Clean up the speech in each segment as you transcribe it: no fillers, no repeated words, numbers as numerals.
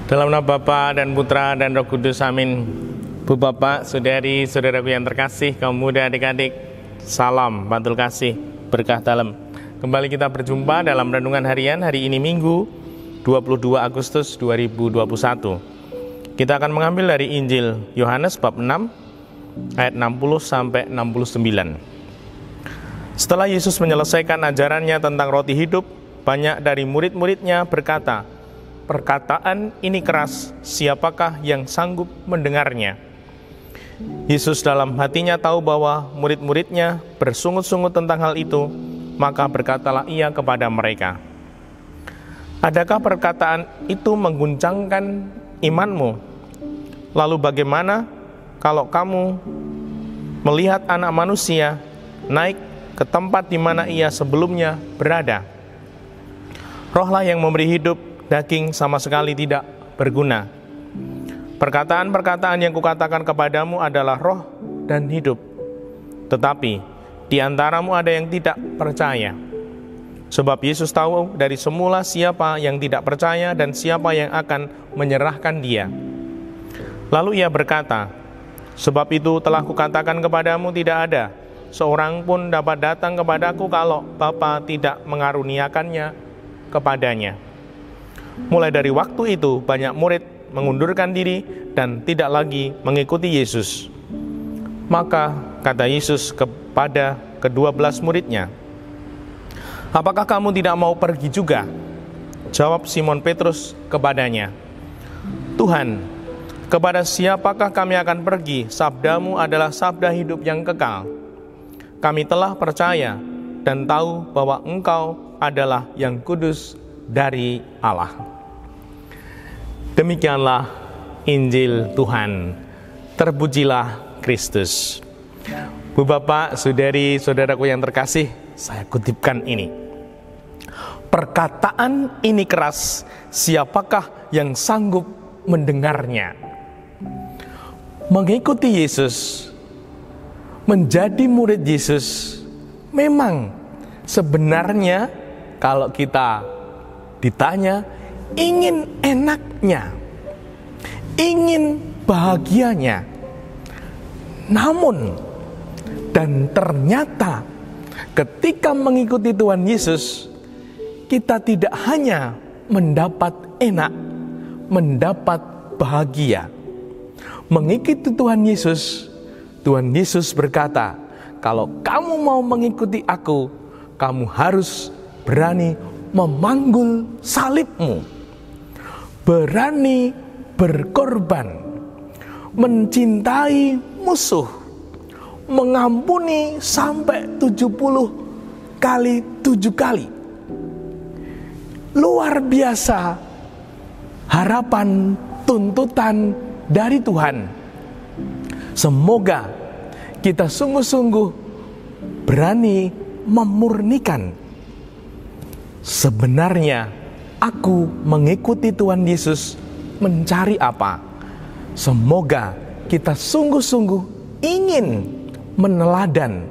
Dalam nama Bapa dan Putra dan Roh Kudus, amin. Bu Bapak, saudari, saudaraku yang terkasih, kaum muda, adik-adik, salam, bantul kasih, berkah dalam. Kembali kita berjumpa dalam renungan harian hari ini Minggu 22 Agustus 2021. Kita akan mengambil dari Injil Yohanes bab 6 ayat 60 sampai 69. Setelah Yesus menyelesaikan ajarannya tentang roti hidup, banyak dari murid-muridnya berkata, "Perkataan ini keras, siapakah yang sanggup mendengarnya?" Yesus dalam hatinya tahu bahwa murid-muridnya bersungut-sungut tentang hal itu, maka berkatalah ia kepada mereka, "Adakah perkataan itu mengguncangkan imanmu? Lalu bagaimana kalau kamu melihat Anak Manusia naik ke tempat di mana ia sebelumnya berada? Rohlah yang memberi hidup, daging sama sekali tidak berguna. Perkataan-perkataan yang kukatakan kepadamu adalah roh dan hidup. Tetapi di antaramu ada yang tidak percaya." Sebab Yesus tahu dari semula siapa yang tidak percaya dan siapa yang akan menyerahkan dia. Lalu ia berkata, "Sebab itu telah kukatakan kepadamu, tidak ada seorang pun dapat datang kepadaku kalau Bapa tidak mengaruniakannya kepadanya." Mulai dari waktu itu banyak murid mengundurkan diri dan tidak lagi mengikuti Yesus. Maka kata Yesus kepada ke-12 muridnya, "Apakah kamu tidak mau pergi juga?" Jawab Simon Petrus kepadanya, "Tuhan, kepada siapakah kami akan pergi? Sabdamu adalah sabda hidup yang kekal. Kami telah percaya dan tahu bahwa Engkau adalah yang kudus dari Allah." Demikianlah Injil Tuhan. Terpujilah Kristus. Bu Bapak, saudari, saudaraku yang terkasih, saya kutipkan ini. Perkataan ini keras, siapakah yang sanggup mendengarnya? Mengikuti Yesus, menjadi murid Yesus, memang sebenarnya kalau kita ditanya, ingin enaknya, ingin bahagianya. Namun, dan ternyata ketika mengikuti Tuhan Yesus, kita tidak hanya mendapat enak, mendapat bahagia. Mengikuti Tuhan Yesus berkata, "Kalau kamu mau mengikuti aku, kamu harus berani memanggul salibmu, berani berkorban, mencintai musuh, mengampuni sampai 70 kali 7 kali. Luar biasa harapan, tuntutan dari Tuhan. Semoga kita sungguh-sungguh berani memurnikan. Sebenarnya aku mengikuti Tuhan Yesus mencari apa? Semoga kita sungguh-sungguh ingin meneladan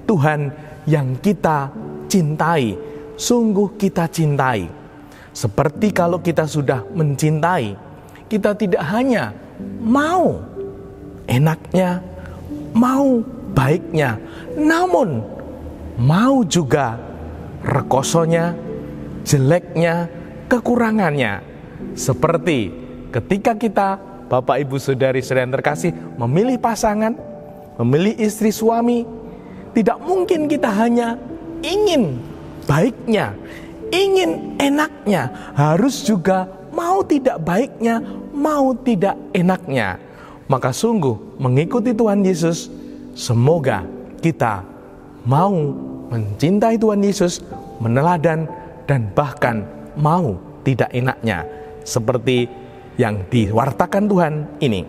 Tuhan yang kita cintai, sungguh kita cintai. Seperti kalau kita sudah mencintai, kita tidak hanya mau enaknya, mau baiknya, namun mau juga rekosonya, jeleknya, kekurangannya. Seperti ketika kita, Bapak Ibu Saudari-saudari yang terkasih, memilih pasangan, memilih istri suami, tidak mungkin kita hanya ingin baiknya, ingin enaknya, harus juga mau tidak baiknya, mau tidak enaknya. Maka sungguh mengikuti Tuhan Yesus, semoga kita mau mencintai Tuhan Yesus, meneladan, dan bahkan mau tidak enaknya, seperti yang diwartakan Tuhan ini.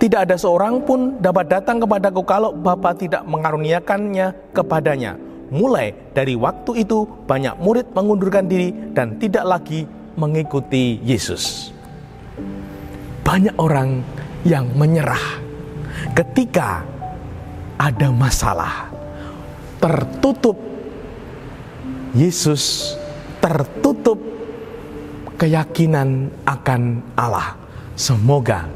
"Tidak ada seorang pun dapat datang kepadaku kalau Bapa tidak mengaruniakannya kepadanya." Mulai dari waktu itu banyak murid mengundurkan diri dan tidak lagi mengikuti Yesus. Banyak orang yang menyerah ketika ada masalah. Tertutup Yesus, tertutup keyakinan akan Allah. Semoga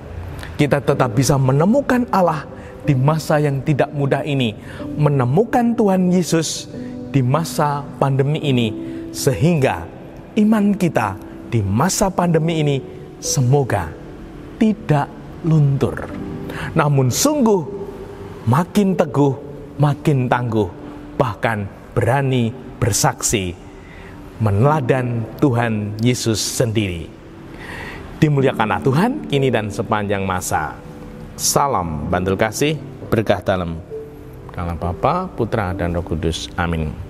kita tetap bisa menemukan Allah di masa yang tidak mudah ini, menemukan Tuhan Yesus di masa pandemi ini, sehingga iman kita di masa pandemi ini semoga tidak luntur, namun sungguh makin teguh, makin tangguh, bahkan berani bersaksi meneladan Tuhan Yesus sendiri. Dimuliakanlah Tuhan kini dan sepanjang masa. Salam bantul kasih, berkah dalam. Dalam Bapa, Putra, dan Roh Kudus. Amin.